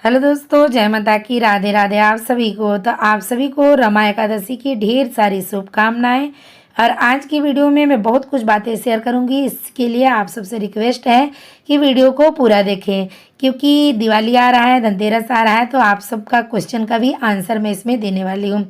Hello दोस्तों, जय माता की, राधे राधे आप सभी को। तो आप सभी को रमा एकादशी की ढेर सारी शुभकामनाएं। और आज की वीडियो में मैं बहुत कुछ बातें शेयर करूंगी। इसके लिए आप सबसे रिक्वेस्ट है कि वीडियो को पूरा देखें, क्योंकि दिवाली आ रहा है, धनतेरस आ रहा है, तो आप सबका क्वेश्चन का भी आंसर मैं इसमें देने वाली हूँ।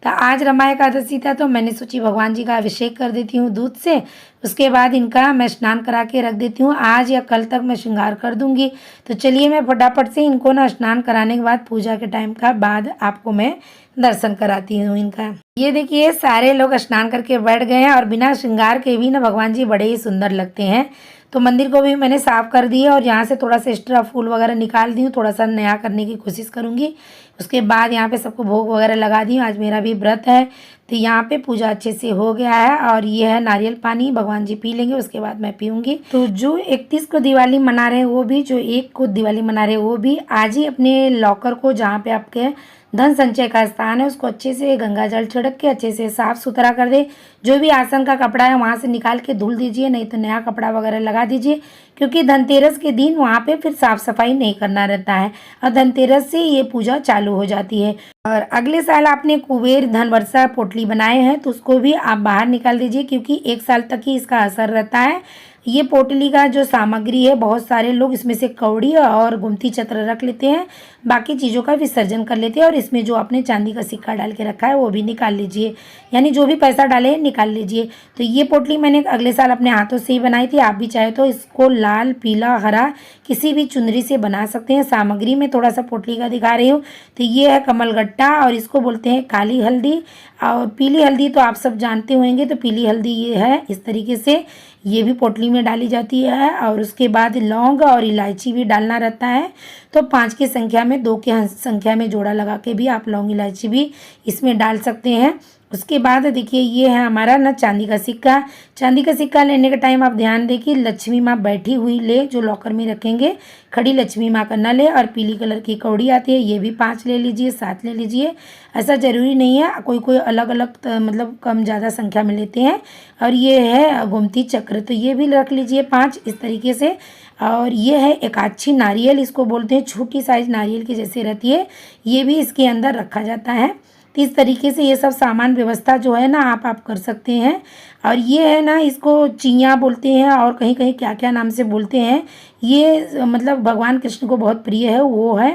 तो आज रमा एकादशी था, तो मैंने सोची भगवान जी का अभिषेक कर देती हूँ दूध से। उसके बाद इनका मैं स्नान करा के रख देती हूँ। आज या कल तक मैं श्रृंगार कर दूंगी। तो चलिए मैं फटाफट से इनको ना स्नान कराने के बाद पूजा के टाइम का बाद आपको मैं दर्शन कराती हूँ इनका। ये देखिए सारे लोग स्नान करके बैठ गए हैं और बिना श्रृंगार के भी ना भगवान जी बड़े ही सुंदर लगते हैं। तो मंदिर को भी मैंने साफ कर दिया और यहाँ से थोड़ा सा एक्स्ट्रा फूल वगैरह निकाल दी हूँ, थोड़ा सा नया करने की कोशिश करूँगी। उसके बाद यहाँ पे सबको भोग वगैरह लगा दी हूँ। आज मेरा भी व्रत है, तो यहाँ पे पूजा अच्छे से हो गया है। और ये है नारियल पानी, भगवान जी पी लेंगे, उसके बाद मैं पीऊँगी। तो जो 31 को दिवाली मना रहे हैं वो भी, जो 1 को दिवाली मना रहे हैं वो भी, आज ही अपने लॉकर को, जहाँ पे आपके धन संचय का स्थान है, उसको अच्छे से गंगा जल छिड़क के अच्छे से साफ सुथरा कर दे। जो भी आसन का कपड़ा है वहाँ से निकाल के धुल दीजिए, नहीं तो नया कपड़ा वगैरह लगा दीजिए, क्योंकि धनतेरस के दिन वहाँ पे फिर साफ सफाई नहीं करना रहता है और धनतेरस से ये पूजा चालू हो जाती है। और अगले साल आपने कुबेर धन वर्षा पोटली बनाए हैं तो उसको भी आप बाहर निकाल दीजिए, क्योंकि 1 साल तक ही इसका असर रहता है। ये पोटली का जो सामग्री है, बहुत सारे लोग इसमें से कौड़ी और गुमती चक्र रख लेते हैं, बाकी चीज़ों का विसर्जन कर लेते हैं। और इसमें जो आपने चांदी का सिक्का डाल के रखा है वो भी निकाल लीजिए, यानी जो भी पैसा डाले निकाल लीजिए। तो ये पोटली मैंने अगले साल अपने हाथों से ही बनाई थी। आप भी चाहे तो इसको लाल, पीला, हरा किसी भी चुनरी से बना सकते हैं। सामग्री में थोड़ा सा पोटली का दिखा रही हूँ। तो ये है कमलगट्टा और इसको बोलते हैं काली हल्दी। और पीली हल्दी तो आप सब जानते होंगे, तो पीली हल्दी ये है इस तरीके से, ये भी पोटली में डाली जाती है। और उसके बाद लौंग और इलायची भी डालना रहता है। तो 5 की संख्या में, 2 की संख्या में जोड़ा लगा के भी आप लौंग इलायची भी इसमें डाल सकते हैं। उसके बाद देखिए ये है हमारा ना चांदी का सिक्का। चांदी का सिक्का लेने के टाइम आप ध्यान दें कि लक्ष्मी माँ बैठी हुई ले, जो लॉकर में रखेंगे, खड़ी लक्ष्मी माँ का न ले। और पीली कलर की कौड़ी आती है, ये भी 5 ले लीजिए, 7 ले लीजिए, ऐसा ज़रूरी नहीं है। कोई कोई अलग अलग मतलब कम ज़्यादा संख्या में लेते हैं। और ये है गोमती चक्र, तो ये भी रख लीजिए 5 इस तरीके से। और ये है एकाक्षी नारियल, इसको बोलते हैं, छोटी साइज नारियल की जैसे रहती है, ये भी इसके अंदर रखा जाता है। तो इस तरीके से ये सब सामान व्यवस्था जो है ना आप कर सकते हैं। और ये है ना, इसको चिया बोलते हैं और कहीं कहीं क्या क्या नाम से बोलते हैं। ये मतलब भगवान कृष्ण को बहुत प्रिय है वो है।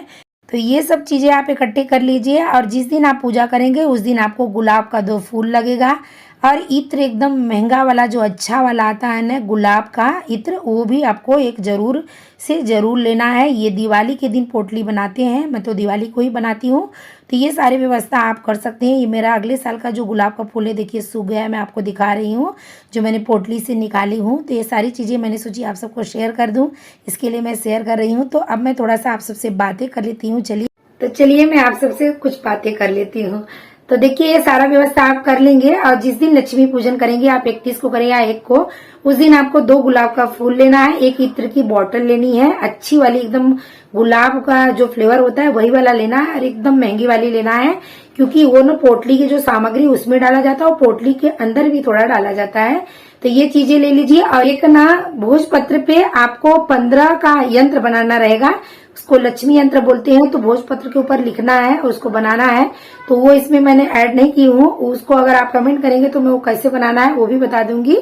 तो ये सब चीज़ें आप इकट्ठे कर लीजिए। और जिस दिन आप पूजा करेंगे उस दिन आपको गुलाब का 2 फूल लगेगा। और इत्र एकदम महंगा वाला, जो अच्छा वाला आता है ना गुलाब का इत्र, वो भी आपको एक ज़रूर लेना है। ये दिवाली के दिन पोटली बनाते हैं, मैं तो दिवाली को ही बनाती हूँ। तो ये सारी व्यवस्था आप कर सकते हैं। ये मेरा अगले साल का जो गुलाब का फूल है, देखिए सूख गया है, मैं आपको दिखा रही हूँ, जो मैंने पोटली से निकाली हूँ। तो ये सारी चीज़ें मैंने सोची आप सबको शेयर कर दूँ, इसके लिए मैं शेयर कर रही हूँ। तो अब मैं थोड़ा सा आप सबसे बातें कर लेती हूँ। चलिए मैं आप सबसे कुछ बातें कर लेती हूँ। तो देखिए ये सारा व्यवस्था आप कर लेंगे। और जिस दिन लक्ष्मी पूजन करेंगे, आप 31 को करें या 1 को, उस दिन आपको 2 गुलाब का फूल लेना है, 1 इत्र की बोतल लेनी है, अच्छी वाली एकदम गुलाब का जो फ्लेवर होता है वही वाला लेना है, और एकदम महंगी वाली लेना है, क्योंकि वो ना पोटली की जो सामग्री उसमें डाला जाता है और पोटली के अंदर भी थोड़ा डाला जाता है। तो ये चीजें ले लीजिए। और एक ना भोज पत्र पे आपको 15 का यंत्र बनाना रहेगा, उसको लक्ष्मी यंत्र बोलते हैं। तो भोज पत्र के ऊपर लिखना है, उसको बनाना है। तो वो इसमें मैंने ऐड नहीं की हूँ, उसको अगर आप कमेंट करेंगे तो मैं वो कैसे बनाना है वो भी बता दूंगी,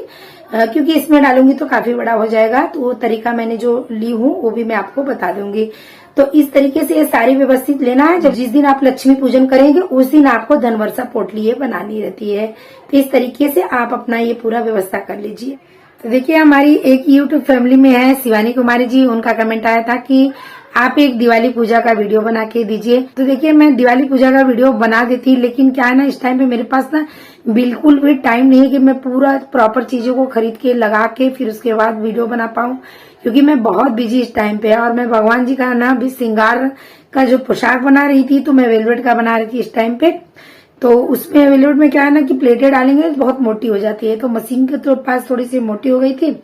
क्योंकि इसमें डालूंगी तो काफी बड़ा हो जाएगा। तो वो तरीका मैंने जो ली हूँ वो भी मैं आपको बता दूंगी। तो इस तरीके से ये सारी व्यवस्थित लेना है। जब जिस दिन आप लक्ष्मी पूजन करेंगे उस दिन आपको धनवर्षा पोटली ये बनानी रहती है। तो इस तरीके से आप अपना ये पूरा व्यवस्था कर लीजिए। तो देखिए हमारी एक यूट्यूब फैमिली में है शिवानी कुमारी जी, उनका कमेंट आया था कि आप एक दिवाली पूजा का वीडियो बना के दीजिए। तो देखिए मैं दिवाली पूजा का वीडियो बना देती, लेकिन क्या है ना, इस टाइम पे मेरे पास ना बिल्कुल भी टाइम नहीं है कि मैं पूरा प्रॉपर चीजों को खरीद के लगा के फिर उसके बाद वीडियो बना पाऊं, क्योंकि मैं बहुत बिजी इस टाइम पे है। और मैं भगवान जी का ना भी श्रृंगार का जो पोशाक बना रही थी, तो मैं वेलवेट का बना रही थी इस टाइम पे। तो उसमें वेलवेट में क्या है ना कि प्लेटें डालेंगे तो बहुत मोटी हो जाती है, तो मशीन के तो पास थोड़ी सी मोटी हो गई थी।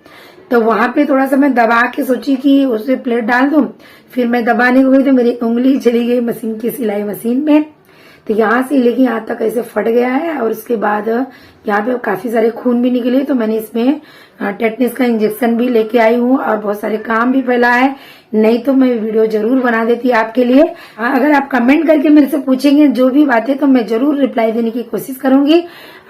तो वहां पे थोड़ा सा मैं दबा के सोची कि उसे प्लेट डाल दूं, फिर मैं दबाने को गई तो मेरी उंगली चली गई मशीन की सिलाई मशीन में। तो यहाँ से लेके यहाँ तक ऐसे फट गया है। और उसके बाद यहाँ पे काफी सारे खून भी निकले, तो मैंने इसमें टेटनस का इंजेक्शन भी लेके आई हूँ। और बहुत सारे काम भी फैला है, नहीं तो मैं वीडियो जरूर बना देती आपके लिए। अगर आप कमेंट करके मेरे से पूछेंगे जो भी बातें तो मैं जरूर रिप्लाई देने की कोशिश करूंगी।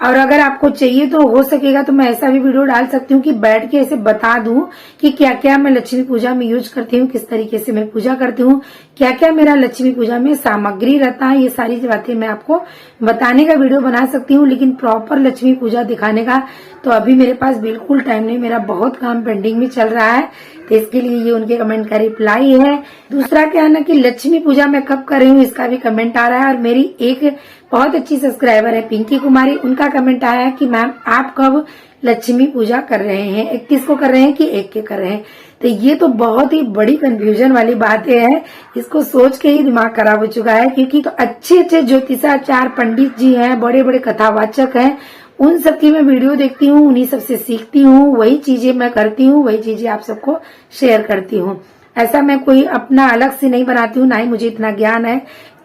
और अगर आपको चाहिए तो हो सकेगा तो मैं ऐसा भी वीडियो डाल सकती हूँ कि बैठ के ऐसे बता दूं कि क्या क्या मैं लक्ष्मी पूजा में यूज करती हूँ, किस तरीके से मैं पूजा करती हूँ, क्या क्या मेरा लक्ष्मी पूजा में सामग्री रहता है। ये सारी बातें मैं आपको बताने का वीडियो बना सकती हूँ, लेकिन प्रॉपर लक्ष्मी पूजा दिखाने का तो अभी मेरे पास बिल्कुल टाइम नहीं। मेरा बहुत काम पेंडिंग में चल रहा है, तो इसके लिए ये उनके कमेंट का रिप्लाई है। दूसरा क्या है ना कि लक्ष्मी पूजा मैं कब कर रही हूँ इसका भी कमेंट आ रहा है। और मेरी एक बहुत अच्छी सब्सक्राइबर है पिंकी कुमारी, उनका कमेंट आया है कि मैम आप कब लक्ष्मी पूजा कर रहे हैं, 31 को कर रहे हैं कि 1 के कर रहे हैं। तो ये तो बहुत ही बड़ी कंफ्यूजन वाली बातें हैं, इसको सोच के ही दिमाग खराब हो चुका है। क्योंकि तो अच्छे अच्छे ज्योतिषाचार्य पंडित जी हैं, बड़े बड़े कथावाचक हैं, उन सबकी मैं वीडियो देखती हूँ, उन्हीं सबसे सीखती हूँ, वही चीजें मैं करती हूँ, वही चीजें आप सबको शेयर करती हूँ। ऐसा मैं कोई अपना अलग से नहीं बनाती हूँ, ना ही मुझे इतना ज्ञान है।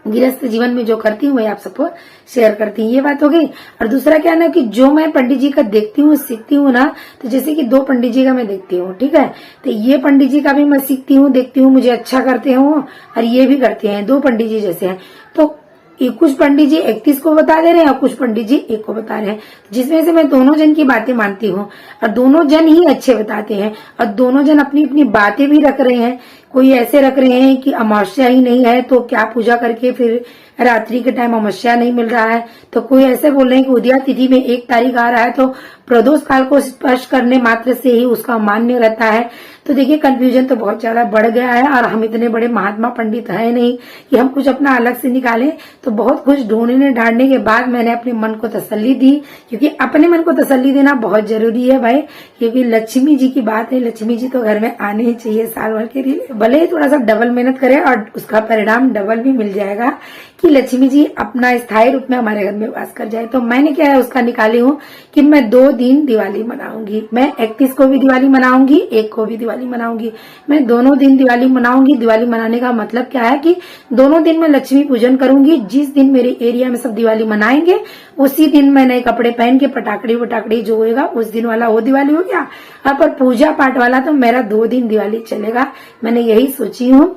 गृहस्थ जीवन में जो करती हूँ वही आप सबको शेयर करती हूँ। ये बात हो गई। और दूसरा क्या है ना कि जो मैं पंडित जी का देखती हूँ सीखती हूँ ना, तो जैसे कि 2 पंडित जी का मैं देखती हूँ, ठीक है, तो ये पंडित जी का भी मैं सीखती हूँ, देखती हूँ, मुझे अच्छा करते हो और ये भी करते हैं, 2 पंडित जी जैसे हैं। तो कुछ पंडित जी 31 को बता दे रहे हैं और कुछ पंडित जी 1 को बता रहे हैं, जिसमें से मैं दोनों जन की बातें मानती हूँ और दोनों जन ही अच्छे बताते हैं और दोनों जन अपनी अपनी बातें भी रख रहे हैं। कोई ऐसे रख रहे हैं कि अमावस्या ही नहीं है तो क्या पूजा करके फिर रात्रि के टाइम अमावस्या नहीं मिल रहा है, तो कोई ऐसे बोल रहे हैं कि उदया तिथि में 1 तारीख आ रहा है तो प्रदोष काल को स्पर्श करने मात्र से ही उसका मान्य रहता है। तो देखिए कंफ्यूजन तो बहुत ज्यादा बढ़ गया है और हम इतने बड़े महात्मा पंडित है नहीं कि हम कुछ अपना अलग से निकालें। तो बहुत कुछ ढूंढने ढांढने के बाद मैंने अपने मन को तसल्ली दी, क्योंकि अपने मन को तसल्ली देना बहुत जरूरी है भाई। क्योंकि लक्ष्मी जी की बात है, लक्ष्मी जी तो घर में आने ही चाहिए साल भर के लिए, भले ही थोड़ा सा डबल मेहनत करे और उसका परिणाम डबल भी मिल जाएगा कि लक्ष्मी जी अपना स्थायी रूप में हमारे घर में वास कर जाए। तो मैंने क्या है उसका निकाली हूँ कि मैं 2 दिन दिवाली मनाऊंगी। मैं 31 को भी दिवाली मनाऊंगी, 1 को भी दिवाली मनाऊंगी। मैं दोनों दिन दिवाली मनाऊंगी। दिवाली मनाने का मतलब क्या है कि दोनों दिन मैं लक्ष्मी पूजन करूंगी। जिस दिन मेरे एरिया में सब दिवाली मनाएंगे उसी दिन मैं नए कपड़े पहन के पटाखड़ी वटाखड़ी जो होगा उस दिन वाला वो दिवाली हो गया। अब पर पूजा पाठ वाला तो मेरा 2 दिन दिवाली चलेगा। मैंने यही सोची हूँ,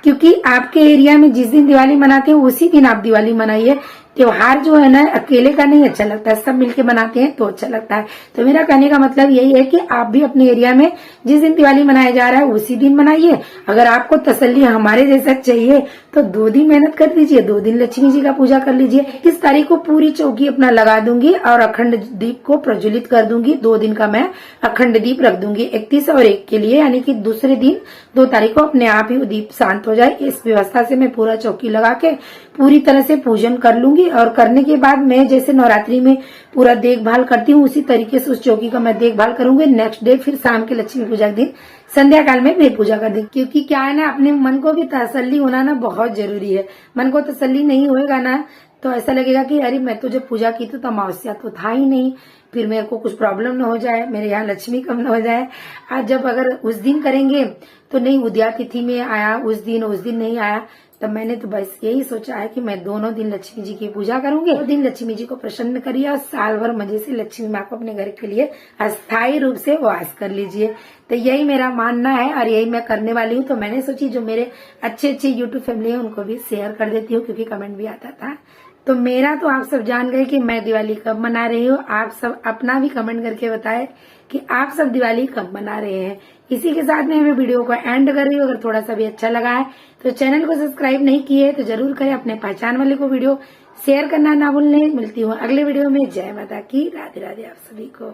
क्योंकि आपके एरिया में जिस दिन दिवाली मनाते हैं उसी दिन आप दिवाली मनाइए। त्योहार जो है ना अकेले का नहीं अच्छा लगता है, सब मिलके बनाते हैं तो अच्छा लगता है। तो मेरा कहने का मतलब यही है कि आप भी अपने एरिया में जिस दिन दिवाली मनाया जा रहा है उसी दिन मनाइए। अगर आपको तसल्ली हमारे जैसा चाहिए तो 2 दिन मेहनत कर दीजिए, 2 दिन लक्ष्मी जी का पूजा कर लीजिए। 31 तारीख को पूरी चौकी अपना लगा दूंगी और अखंड दीप को प्रज्वलित कर दूंगी। 2 दिन का मैं अखंड दीप रख दूंगी, 31 और 1 के लिए, यानी कि दूसरे दिन 2 तारीख को अपने आप ही दीप शांत हो जाए। इस व्यवस्था से मैं पूरा चौकी लगा के पूरी तरह से पूजन कर लूंगी। और करने के बाद मैं जैसे नवरात्रि में पूरा देखभाल करती हूँ उसी तरीके से उस चौकी का मैं देखभाल करूंगी। नेक्स्ट डे फिर शाम के लक्ष्मी पूजा के दिन संध्या काल में फिर पूजा कर दी। क्योंकि क्या है ना अपने मन को भी तसल्ली होना ना बहुत जरूरी है। मन को तसल्ली नहीं होएगा ना तो ऐसा लगेगा कि अरे मैं तो जब पूजा की थी तो अमावस्या तो था ही नहीं, फिर मेरे को कुछ प्रॉब्लम न हो जाए, मेरे यहाँ लक्ष्मी कम न हो जाए। आज जब अगर उस दिन करेंगे तो नहीं उदया तिथि में आया उस दिन नहीं आया, तब मैंने तो बस यही सोचा है कि मैं दोनों दिन लक्ष्मी जी की पूजा करूंगी। 2 दिन लक्ष्मी जी को प्रसन्न करिए और साल भर मजे से लक्ष्मी माँ को अपने घर के लिए अस्थायी रूप से वास कर लीजिए। तो यही मेरा मानना है और यही मैं करने वाली हूँ। तो मैंने सोची जो मेरे अच्छे अच्छे यूट्यूब फैमिली है उनको भी शेयर कर देती हूँ, क्योंकि कमेंट भी आता था। तो मेरा तो आप सब जान गए कि मैं दिवाली कब मना रही हूँ। आप सब अपना भी कमेंट करके बताएं कि आप सब दिवाली कब मना रहे हैं। इसी के साथ में मैं वीडियो को एंड कर रही हूँ। अगर थोड़ा सा भी अच्छा लगा है तो चैनल को सब्सक्राइब नहीं किए तो जरूर करें। अपने पहचान वाले को वीडियो शेयर करना ना भूलें। मिलती हूँ अगले वीडियो में। जय माता की, राधे राधे आप सभी को।